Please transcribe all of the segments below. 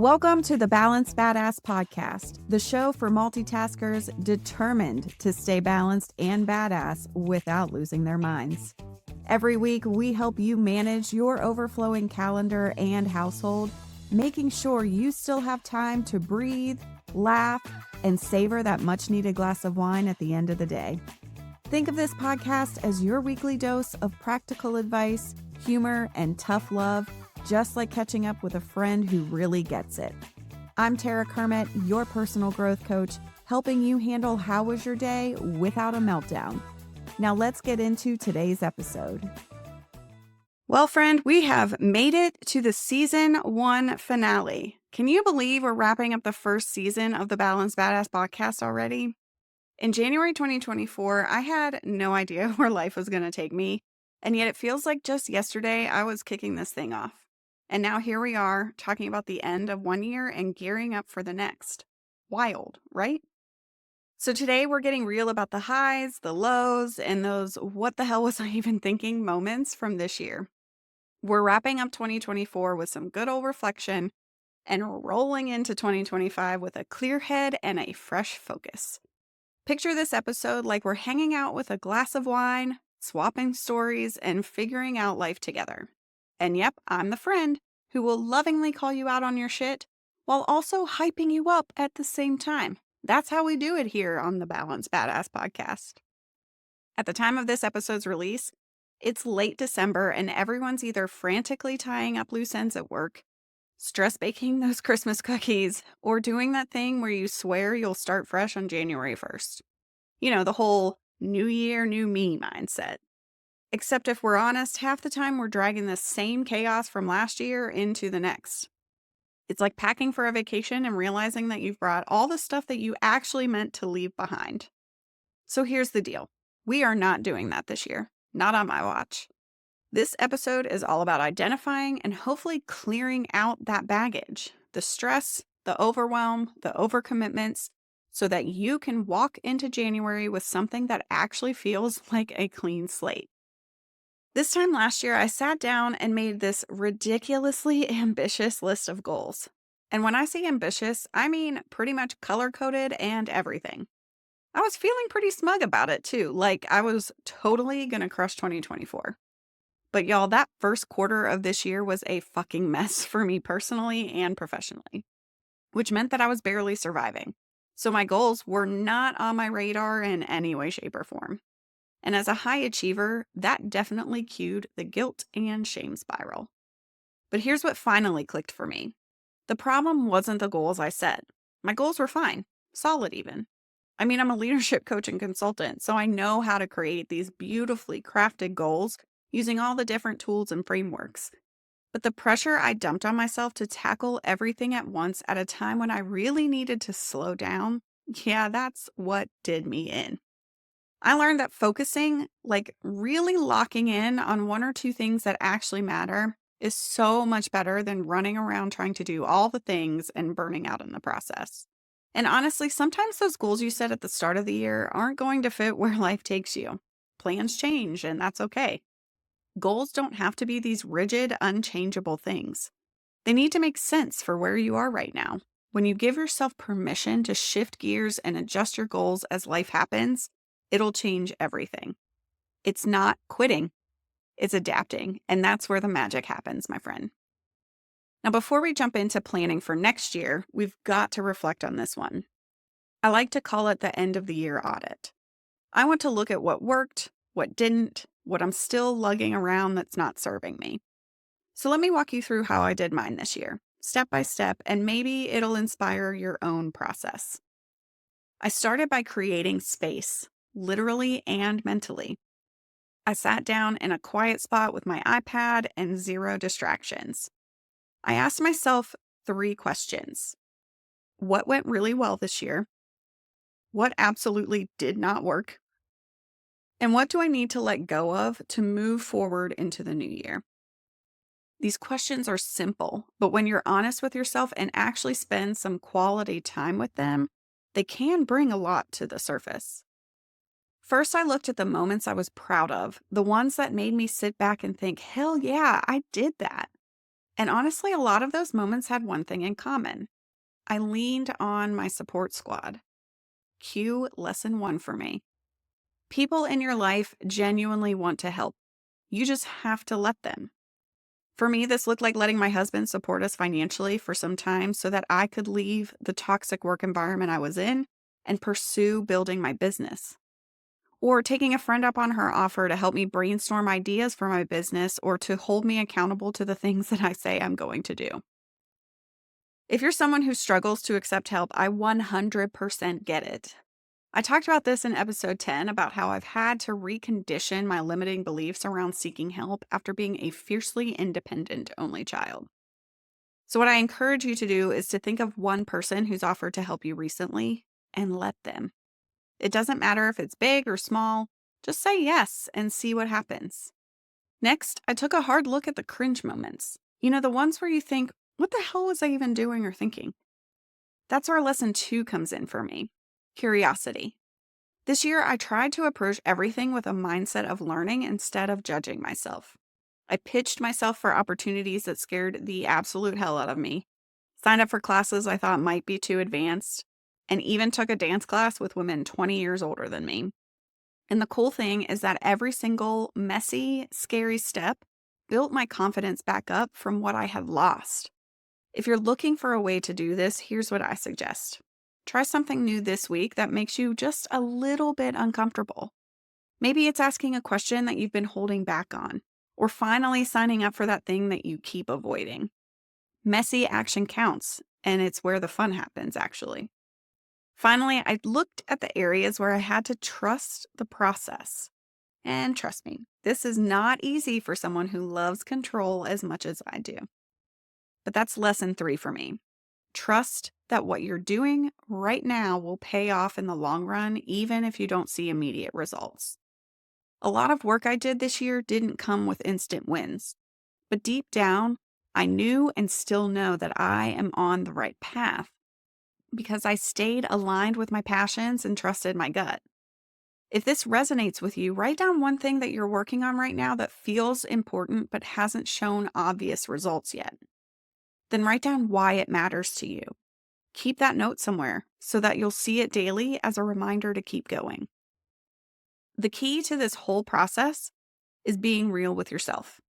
Welcome to the Balanced Badass Podcast, the show for multitaskers determined to stay balanced and badass without losing their minds. Every week, we help you manage your overflowing calendar and household, making sure you still have time to breathe, laugh, and savor that much-needed glass of wine at the end of the day. Think of this podcast as your weekly dose of practical advice, humor, and tough love, just like catching up with a friend who really gets it. I'm Tara Kermiet, your personal growth coach, helping you handle how was your day without a meltdown. Now let's get into today's episode. Well, friend, we have made it to the season 1 finale. Can you believe we're wrapping up the first season of the Balanced Badass podcast already? In January 2024, I had no idea where life was going to take me, and yet it feels like just yesterday I was kicking this thing off. And now here we are talking about the end of one year and gearing up for the next. Wild, right? So today we're getting real about the highs, the lows, and those what the hell was I even thinking moments from this year. We're wrapping up 2024 with some good old reflection and rolling into 2025 with a clear head and a fresh focus. Picture this episode like we're hanging out with a glass of wine, swapping stories, and figuring out life together. And yep, I'm the friend who will lovingly call you out on your shit while also hyping you up at the same time. That's how we do it here on the Balanced Badass podcast. At the time of this episode's release, it's late December and everyone's either frantically tying up loose ends at work, stress baking those Christmas cookies, or doing that thing where you swear you'll start fresh on January 1st. You know, the whole new year, new me mindset. Except if we're honest, half the time we're dragging the same chaos from last year into the next. It's like packing for a vacation and realizing that you've brought all the stuff that you actually meant to leave behind. So here's the deal. We are not doing that this year. Not on my watch. This episode is all about identifying and hopefully clearing out that baggage, the stress, the overwhelm, the overcommitments, so that you can walk into January with something that actually feels like a clean slate. This time last year, I sat down and made this ridiculously ambitious list of goals. And when I say ambitious, I mean pretty much color-coded and everything. I was feeling pretty smug about it too, like I was totally gonna crush 2024. But y'all, that first quarter of this year was a fucking mess for me personally and professionally, which meant that I was barely surviving. So my goals were not on my radar in any way, shape, or form. And as a high achiever, that definitely cued the guilt and shame spiral. But here's what finally clicked for me. The problem wasn't the goals I set. My goals were fine, solid even. I mean, I'm a leadership coach and consultant, so I know how to create these beautifully crafted goals using all the different tools and frameworks. But the pressure I dumped on myself to tackle everything at once at a time when I really needed to slow down, yeah, that's what did me in. I learned that focusing, like really locking in on one or two things that actually matter, is so much better than running around trying to do all the things and burning out in the process. And honestly, sometimes those goals you set at the start of the year aren't going to fit where life takes you. Plans change, and that's okay. Goals don't have to be these rigid, unchangeable things. They need to make sense for where you are right now. When you give yourself permission to shift gears and adjust your goals as life happens, it'll change everything. It's not quitting, it's adapting, and that's where the magic happens, my friend. Now, before we jump into planning for next year, we've got to reflect on this one. I like to call it the end of the year audit. I want to look at what worked, what didn't, what I'm still lugging around that's not serving me. So let me walk you through how I did mine this year, step by step, and maybe it'll inspire your own process. I started by creating space, literally and mentally. I sat down in a quiet spot with my iPad and zero distractions. I asked myself 3 questions. What went really well this year? What absolutely did not work? And what do I need to let go of to move forward into the new year? These questions are simple, but when you're honest with yourself and actually spend some quality time with them, they can bring a lot to the surface. First, I looked at the moments I was proud of, the ones that made me sit back and think, hell yeah, I did that. And honestly, a lot of those moments had one thing in common. I leaned on my support squad. Cue lesson one for me. People in your life genuinely want to help. You just have to let them. For me, this looked like letting my husband support us financially for some time so that I could leave the toxic work environment I was in and pursue building my business. Or taking a friend up on her offer to help me brainstorm ideas for my business or to hold me accountable to the things that I say I'm going to do. If you're someone who struggles to accept help, I 100% get it. I talked about this in episode 10 about how I've had to recondition my limiting beliefs around seeking help after being a fiercely independent only child. So, what I encourage you to do is to think of one person who's offered to help you recently and let them. It doesn't matter if it's big or small, just say yes and see what happens. Next, I took a hard look at the cringe moments. The ones where you think, what the hell was I even doing or thinking? That's where lesson two comes in for me: curiosity. This year, I tried to approach everything with a mindset of learning instead of judging myself. I pitched myself for opportunities that scared the absolute hell out of me, signed up for classes I thought might be too advanced, and even took a dance class with women 20 years older than me. And the cool thing is that every single messy, scary step built my confidence back up from what I had lost. If you're looking for a way to do this, here's what I suggest. Try something new this week that makes you just a little bit uncomfortable. Maybe it's asking a question that you've been holding back on, or finally signing up for that thing that you keep avoiding. Messy action counts, and it's where the fun happens, actually. Finally, I looked at the areas where I had to trust the process. And trust me, this is not easy for someone who loves control as much as I do. But that's lesson three for me. Trust that what you're doing right now will pay off in the long run, even if you don't see immediate results. A lot of work I did this year didn't come with instant wins, but deep down, I knew and still know that I am on the right path because I stayed aligned with my passions and trusted my gut. If this resonates with you, write down one thing that you're working on right now that feels important but hasn't shown obvious results yet. Then write down why it matters to you. Keep that note somewhere so that you'll see it daily as a reminder to keep going. The key to this whole process is being real with yourself.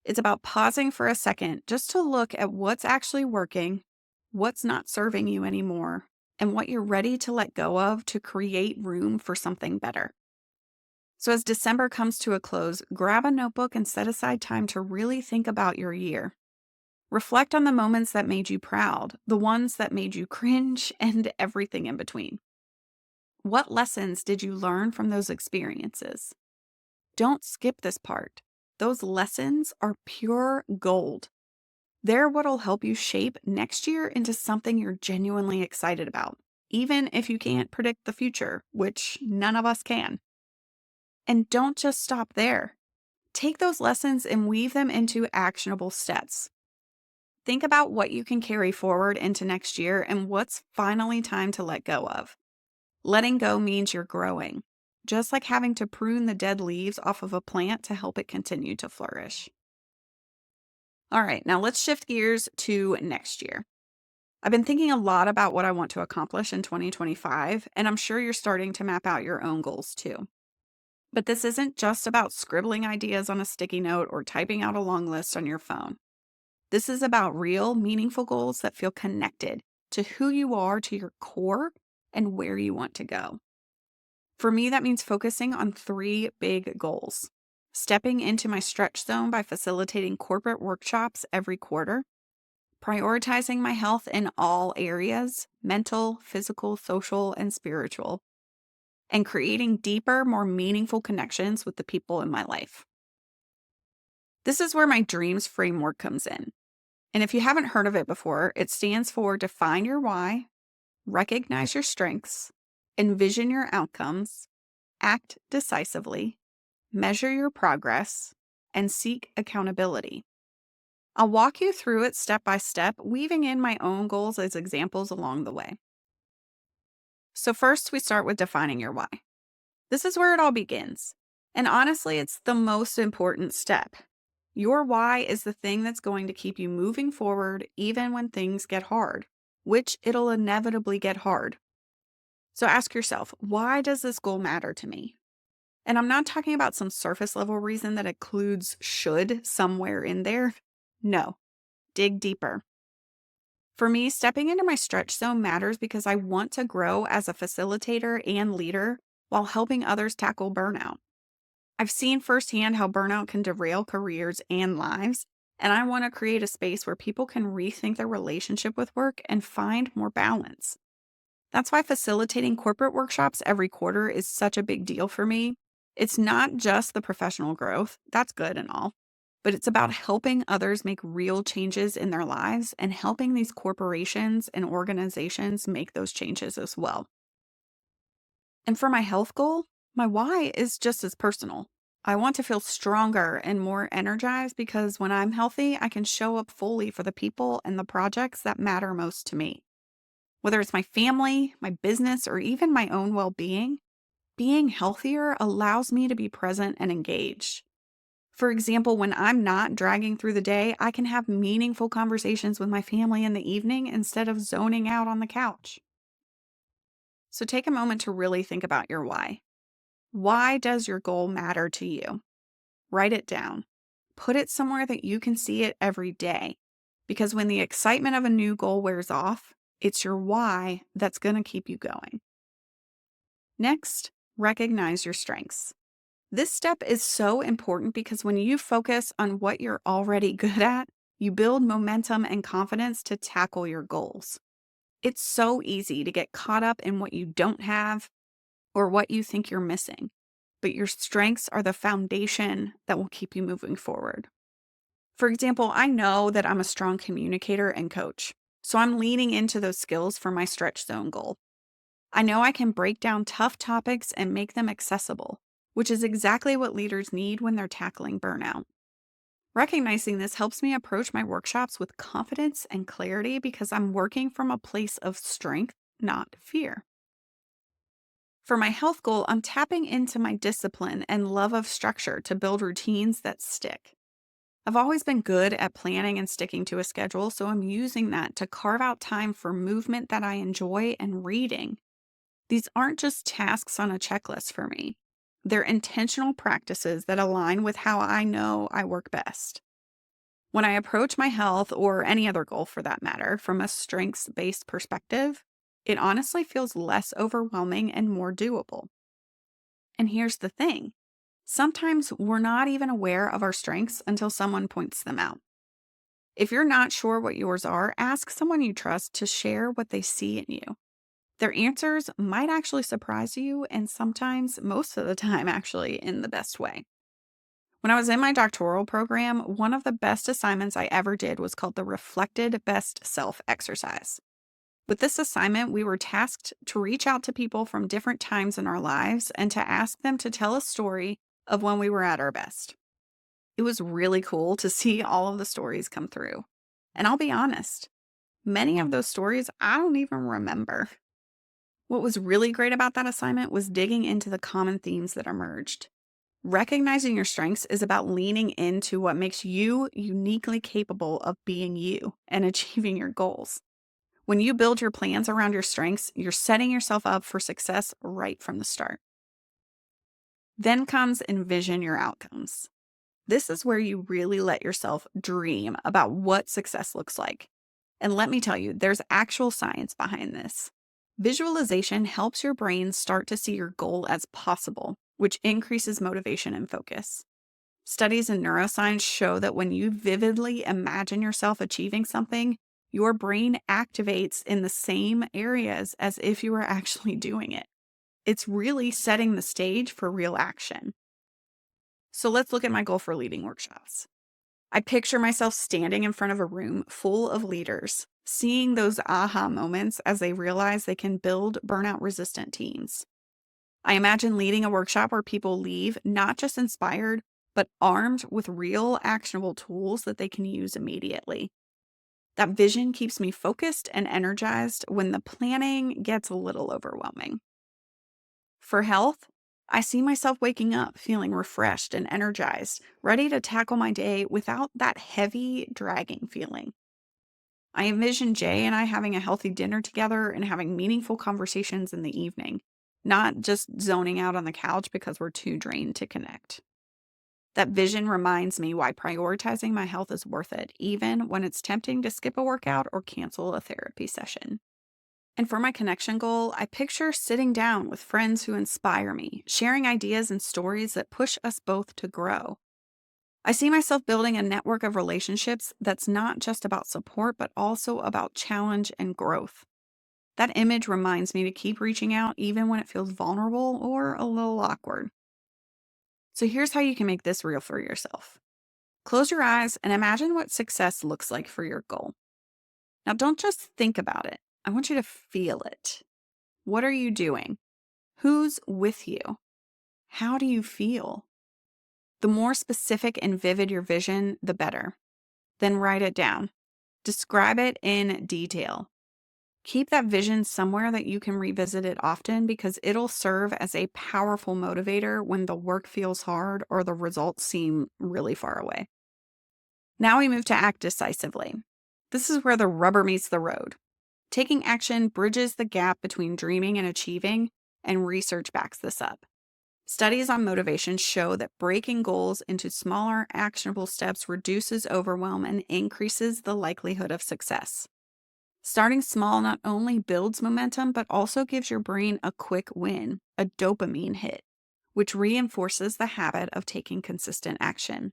It's about pausing for a second just to look at what's actually working, what's not serving you anymore, and what you're ready to let go of to create room for something better. So as December comes to a close, grab a notebook and set aside time to really think about your year. Reflect on the moments that made you proud, the ones that made you cringe, and everything in between. What lessons did you learn from those experiences? Don't skip this part. Those lessons are pure gold. They're what'll help you shape next year into something you're genuinely excited about, even if you can't predict the future, which none of us can. And don't just stop there. Take those lessons and weave them into actionable steps. Think about what you can carry forward into next year and what's finally time to let go of. Letting go means you're growing, just like having to prune the dead leaves off of a plant to help it continue to flourish. All right, now let's shift gears to next year. I've been thinking a lot about what I want to accomplish in 2025, and I'm sure you're starting to map out your own goals too. But this isn't just about scribbling ideas on a sticky note or typing out a long list on your phone. This is about real, meaningful goals that feel connected to who you are, to your core, and where you want to go. For me, that means focusing on three big goals: stepping into my stretch zone by facilitating corporate workshops every quarter, prioritizing my health in all areas: mental, physical, social, and spiritual, and creating deeper, more meaningful connections with the people in my life. This is where my dreams framework comes in. And if you haven't heard of it before, it stands for define your why, recognize your strengths, envision your outcomes, act decisively, measure your progress, and seek accountability. I'll walk you through it step by step, weaving in my own goals as examples along the way. So first, we start with defining your why. This is where it all begins. And honestly, it's the most important step. Your why is the thing that's going to keep you moving forward even when things get hard, which it'll inevitably get hard. So ask yourself, why does this goal matter to me? And I'm not talking about some surface level reason that includes should somewhere in there. No, dig deeper. For me, stepping into my stretch zone matters because I want to grow as a facilitator and leader while helping others tackle burnout. I've seen firsthand how burnout can derail careers and lives, and I want to create a space where people can rethink their relationship with work and find more balance. That's why facilitating corporate workshops every quarter is such a big deal for me. It's not just the professional growth, that's good and all, but it's about helping others make real changes in their lives and helping these corporations and organizations make those changes as well. And for my health goal, my why is just as personal. I want to feel stronger and more energized because when I'm healthy, I can show up fully for the people and the projects that matter most to me. Whether it's my family, my business, or even my own well being healthier allows me to be present and engaged. For example, when I'm not dragging through the day, I can have meaningful conversations with my family in the evening instead of zoning out on the couch. So take a moment to really think about your why. Why does your goal matter to you? Write it down. Put it somewhere that you can see it every day. Because when the excitement of a new goal wears off, it's your why that's going to keep you going. Next, recognize your strengths. This step is so important because when you focus on what you're already good at, you build momentum and confidence to tackle your goals. It's so easy to get caught up in what you don't have or what you think you're missing, but your strengths are the foundation that will keep you moving forward. For example, I know that I'm a strong communicator and coach, so I'm leaning into those skills for my stretch zone goal. I know I can break down tough topics and make them accessible, which is exactly what leaders need when they're tackling burnout. Recognizing this helps me approach my workshops with confidence and clarity because I'm working from a place of strength, not fear. For my health goal, I'm tapping into my discipline and love of structure to build routines that stick. I've always been good at planning and sticking to a schedule, so I'm using that to carve out time for movement that I enjoy and reading. These aren't just tasks on a checklist for me. They're intentional practices that align with how I know I work best. When I approach my health, or any other goal for that matter, from a strengths based perspective, it honestly feels less overwhelming and more doable. And here's the thing, sometimes we're not even aware of our strengths until someone points them out. If you're not sure what yours are, ask someone you trust to share what they see in you. Their answers might actually surprise you, and sometimes, most of the time, actually, in the best way. When I was in my doctoral program, one of the best assignments I ever did was called the Reflected Best Self exercise. With this assignment, we were tasked to reach out to people from different times in our lives and to ask them to tell a story of when we were at our best. It was really cool to see all of the stories come through. And I'll be honest, many of those stories I don't even remember. What was really great about that assignment was digging into the common themes that emerged. Recognizing your strengths is about leaning into what makes you uniquely capable of being you and achieving your goals. When you build your plans around your strengths, you're setting yourself up for success right from the start. Then comes envision your outcomes. This is where you really let yourself dream about what success looks like. And let me tell you, there's actual science behind this. Visualization helps your brain start to see your goal as possible, which increases motivation and focus. Studies in neuroscience show that when you vividly imagine yourself achieving something, your brain activates in the same areas as if you were actually doing it. It's really setting the stage for real action. So let's look at my goal for leading workshops. I picture myself standing in front of a room full of leaders, seeing those aha moments as they realize they can build burnout resistant teams. I imagine leading a workshop where people leave not just inspired, but armed with real actionable tools that they can use immediately. That vision keeps me focused and energized when the planning gets a little overwhelming. For health, I see myself waking up feeling refreshed and energized, ready to tackle my day without that heavy, dragging feeling. I envision Jay and I having a healthy dinner together and having meaningful conversations in the evening, not just zoning out on the couch because we're too drained to connect. That vision reminds me why prioritizing my health is worth it, even when it's tempting to skip a workout or cancel a therapy session. And for my connection goal, I picture sitting down with friends who inspire me, sharing ideas and stories that push us both to grow. I see myself building a network of relationships that's not just about support, but also about challenge and growth. That image reminds me to keep reaching out even when it feels vulnerable or a little awkward. So here's how you can make this real for yourself. Close your eyes and imagine what success looks like for your goal. Now, don't just think about it. I want you to feel it. What are you doing? Who's with you? How do you feel? The more specific and vivid your vision, the better. Then write it down. Describe it in detail. Keep that vision somewhere that you can revisit it often because it'll serve as a powerful motivator when the work feels hard or the results seem really far away. Now we move to act decisively. This is where the rubber meets the road. Taking action bridges the gap between dreaming and achieving, and research backs this up. Studies on motivation show that breaking goals into smaller, actionable steps reduces overwhelm and increases the likelihood of success. Starting small not only builds momentum, but also gives your brain a quick win, a dopamine hit, which reinforces the habit of taking consistent action.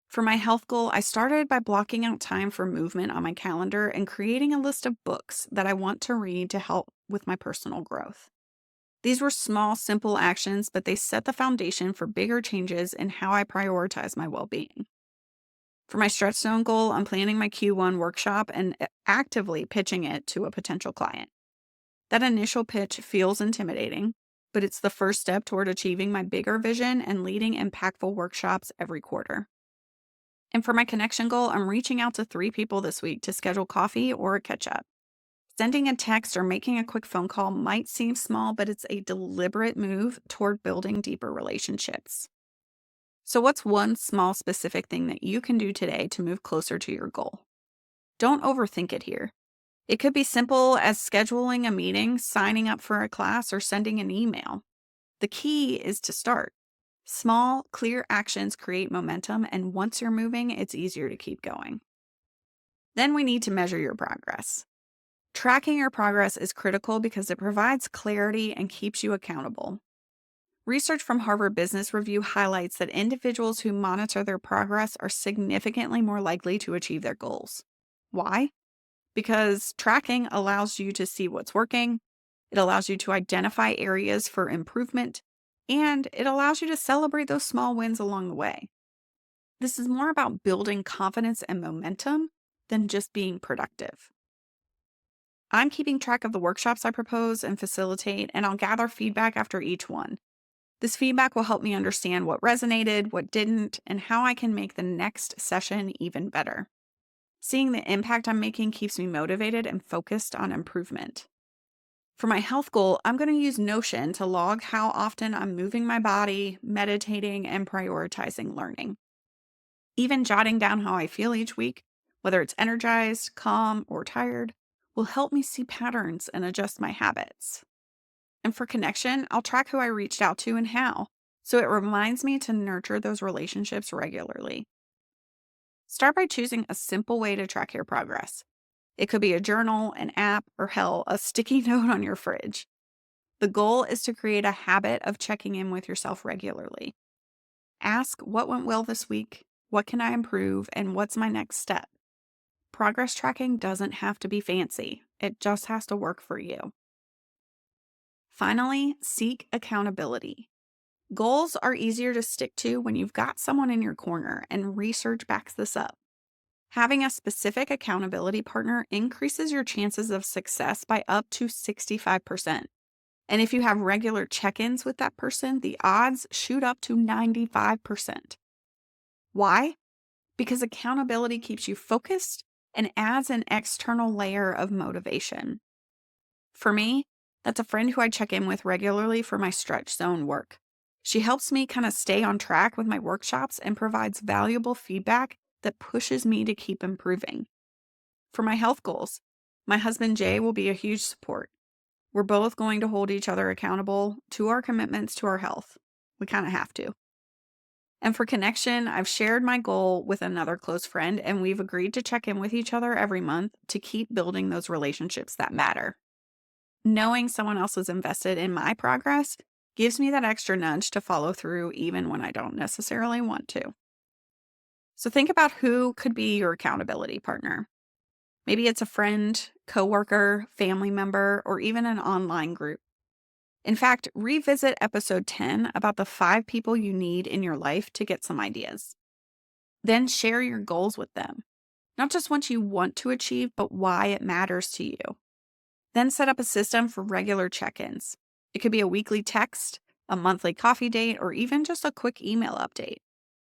For my health goal, I started by blocking out time for movement on my calendar and creating a list of books that I want to read to help with my personal growth. These were small, simple actions, but they set the foundation for bigger changes in how I prioritize my well being. For my stretch zone goal, I'm planning my Q1 workshop and actively pitching it to a potential client. That initial pitch feels intimidating, but it's the first step toward achieving my bigger vision and leading impactful workshops every quarter. And for my connection goal, I'm reaching out to 3 people this week to schedule coffee or a catch up. Sending a text or making a quick phone call might seem small, but it's a deliberate move toward building deeper relationships. So, what's one small specific thing that you can do today to move closer to your goal? Don't overthink it here. It could be simple as scheduling a meeting, signing up for a class, or sending an email. The key is to start. Small, clear actions create momentum, and once you're moving, it's easier to keep going. Then we need to measure your progress. Tracking your progress is critical because it provides clarity and keeps you accountable. Research from Harvard Business Review highlights that individuals who monitor their progress are significantly more likely to achieve their goals. Why? Because tracking allows you to see what's working, it allows you to identify areas for improvement, and it allows you to celebrate those small wins along the way. This is more about building confidence and momentum than just being productive. I'm keeping track of the workshops I propose and facilitate, and I'll gather feedback after each one. This feedback will help me understand what resonated, what didn't, and how I can make the next session even better. Seeing the impact I'm making keeps me motivated and focused on improvement. For my health goal, I'm going to use Notion to log how often I'm moving my body, meditating, and prioritizing learning. Even jotting down how I feel each week, whether it's energized, calm, or tired, will help me see patterns and adjust my habits. And for connection, I'll track who I reached out to and how, so it reminds me to nurture those relationships regularly. Start by choosing a simple way to track your progress. It could be a journal, an app, or hell, a sticky note on your fridge. The goal is to create a habit of checking in with yourself regularly. Ask what went well this week, what can I improve, and what's my next step. Progress tracking doesn't have to be fancy, it just has to work for you. Finally, seek accountability. Goals are easier to stick to when you've got someone in your corner, and research backs this up. Having a specific accountability partner increases your chances of success by up to 65%. And if you have regular check ins with that person, the odds shoot up to 95%. Why? Because accountability keeps you focused and adds an external layer of motivation. For me, That's a friend who I check in with regularly for my stretch zone work. She helps me kind of stay on track with my workshops and provides valuable feedback that pushes me to keep improving. For my health goals, my husband Jay will be a huge support. We're both going to hold each other accountable to our commitments to our health. We kind of have to. And for connection, I've shared my goal with another close friend, and we've agreed to check in with each other every month to keep building those relationships that matter. Knowing someone else is invested in my progress gives me that extra nudge to follow through even when I don't necessarily want to. So think about who could be your accountability partner. Maybe it's a friend, coworker, family member, or even an online group. In fact, revisit episode 10 about the 5 people you need in your life to get some ideas. Then share your goals with them, not just what you want to achieve, but why it matters to you. Then set up a system for regular check-ins. It could be a weekly text, a monthly coffee date, or even just a quick email update.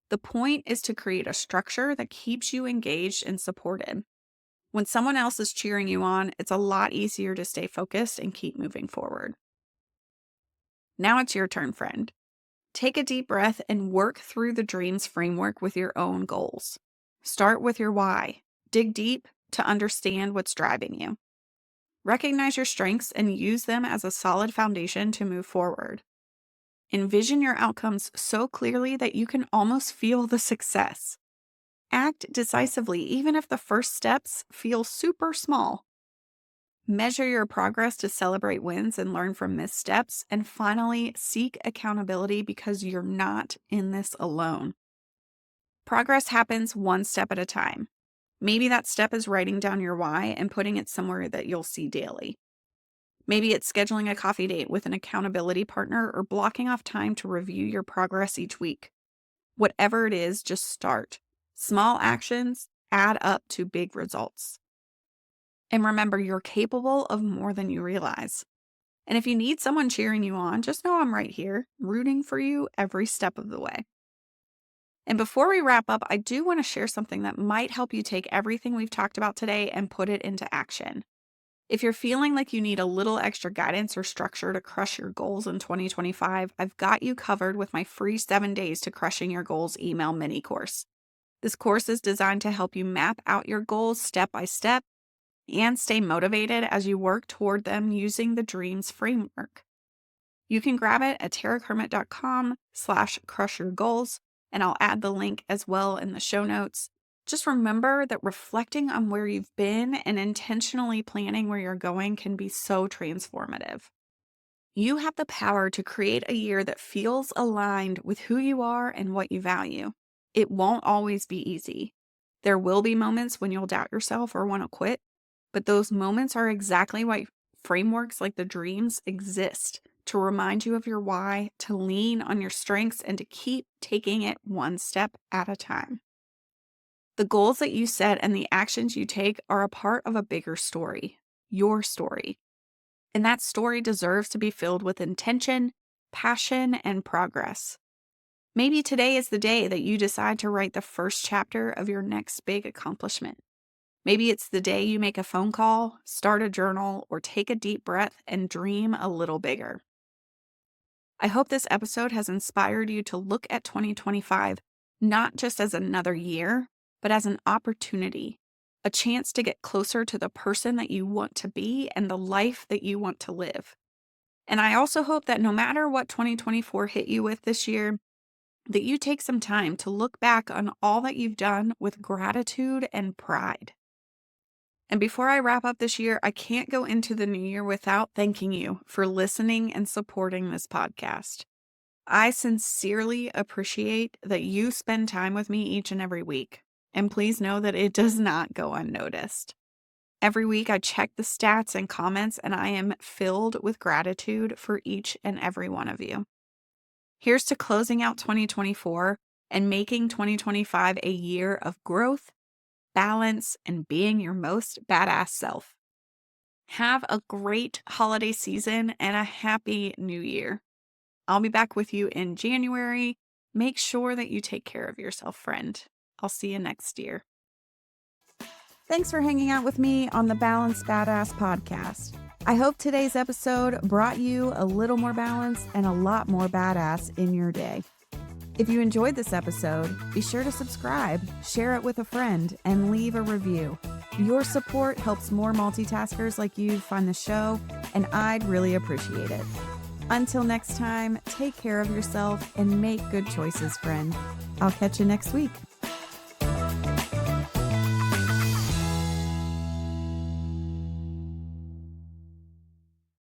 The point is to create a structure that keeps you engaged and supported. When someone else is cheering you on, it's a lot easier to stay focused and keep moving forward. Now it's your turn, friend. Take a deep breath and work through the dreams framework with your own goals. Start with your why. Dig deep to understand what's driving you. Recognize your strengths and use them as a solid foundation to move forward. Envision your outcomes so clearly that you can almost feel the success. Act decisively, even if the first steps feel super small. Measure your progress to celebrate wins and learn from missteps. And finally, seek accountability because you're not in this alone. Progress happens one step at a time. Maybe that step is writing down your why and putting it somewhere that you'll see daily. Maybe it's scheduling a coffee date with an accountability partner or blocking off time to review your progress each week. Whatever it is, just start. Small actions add up to big results. And remember, you're capable of more than you realize. And if you need someone cheering you on, just know I'm right here, rooting for you every step of the way. And before we wrap up, I do want to share something that might help you take everything we've talked about today and put it into action. If you're feeling like you need a little extra guidance or structure to crush your goals in 2025, I've got you covered with my free 7 days to crushing your goals email mini course. This course is designed to help you map out your goals step by step and stay motivated as you work toward them using the dreams framework. You can grab it at tarakermiet.com/crushyourgoals, and I'll add the link as well in the show notes. Just remember that reflecting on where you've been and intentionally planning where you're going can be so transformative. You have the power to create a year that feels aligned with who you are and what you value. It won't always be easy. There will be moments when you'll doubt yourself or want to quit, but those moments are exactly why frameworks like the dreams exist, to remind you of your why, to lean on your strengths, and to keep taking it one step at a time. The goals that you set and the actions you take are a part of a bigger story, your story. And that story deserves to be filled with intention, passion, and progress. Maybe today is the day that you decide to write the first chapter of your next big accomplishment. Maybe it's the day you make a phone call, start a journal, or take a deep breath and dream a little bigger. I hope this episode has inspired you to look at 2025 not just as another year, but as an opportunity, a chance to get closer to the person that you want to be and the life that you want to live. And I also hope that no matter what 2024 hit you with this year, that you take some time to look back on all that you've done with gratitude and pride. And before I wrap up this year, I can't go into the new year without thanking you for listening and supporting this podcast. I sincerely appreciate that you spend time with me each and every week. And please know that it does not go unnoticed. Every week I check the stats and comments, and I am filled with gratitude for each and every one of you. Here's to closing out 2024 and making 2025 a year of growth, balance, and being your most badass self. Have a great holiday season and a happy new year. I'll be back with you in January. Make sure that you take care of yourself, friend. I'll see you next year. Thanks for hanging out with me on the Balanced Badass podcast. I hope today's episode brought you a little more balance and a lot more badass in your day. If you enjoyed this episode, be sure to subscribe, share it with a friend, and leave a review. Your support helps more multitaskers like you find the show, and I'd really appreciate it. Until next time, take care of yourself and make good choices, friend. I'll catch you next week.